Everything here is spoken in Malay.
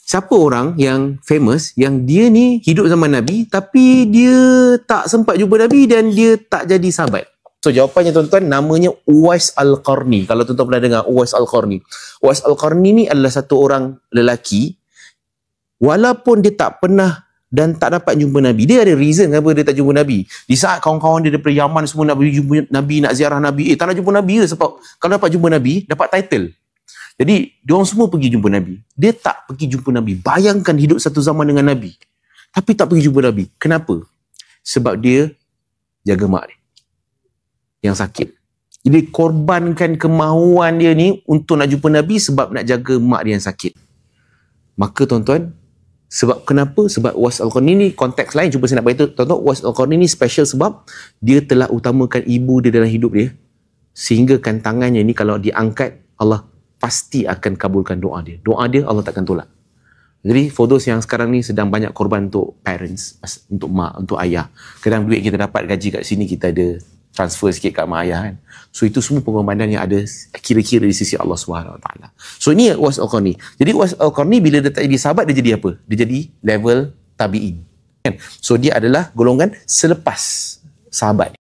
siapa orang yang famous yang dia ni hidup zaman Nabi tapi dia tak sempat jumpa Nabi dan dia tak jadi sahabat? So jawapannya tuan-tuan, namanya Uwais Al-Qarni. Kalau tuan-tuan pernah dengar Uwais Al-Qarni. Uwais Al-Qarni ni adalah satu orang lelaki, walaupun dia tak pernah dan tak dapat jumpa Nabi. Dia ada reason kenapa dia tak jumpa Nabi. Di saat kawan-kawan dia daripada Yaman semua nak jumpa Nabi, nak ziarah Nabi, tak nak jumpa Nabi ke? Sebab kalau dapat jumpa Nabi, dapat title. Jadi, diorang semua pergi jumpa Nabi. Dia tak pergi jumpa Nabi. Bayangkan hidup satu zaman dengan Nabi, tapi tak pergi jumpa Nabi. Kenapa? Sebab dia jaga mak dia yang sakit. Jadi, korbankan kemahuan dia ni untuk nak jumpa Nabi sebab nak jaga mak dia yang sakit. Maka tuan-tuan, sebab kenapa? Sebab Uwais Al-Qarni ni konteks lain. Cuba saya nak beritahu tuan-tuan, Uwais Al-Qarni ni special sebab dia telah utamakan ibu dia dalam hidup dia, sehingga kan tangannya ni kalau diangkat, Allah pasti akan kabulkan doa dia. Doa dia Allah takkan tolak. Jadi for those yang sekarang ni sedang banyak korban untuk parents, untuk mak, untuk ayah. Kadang duit kita dapat gaji kat sini, kita ada transfer sikit kat mak ayah kan. So itu semua pengorbanan yang ada kira-kira di sisi Allah SWT. So ini Uwais Al-Qarni. Jadi Uwais Al-Qarni bila dia tak jadi sahabat, dia jadi apa? Dia jadi level tabi'in. So dia adalah golongan selepas sahabat.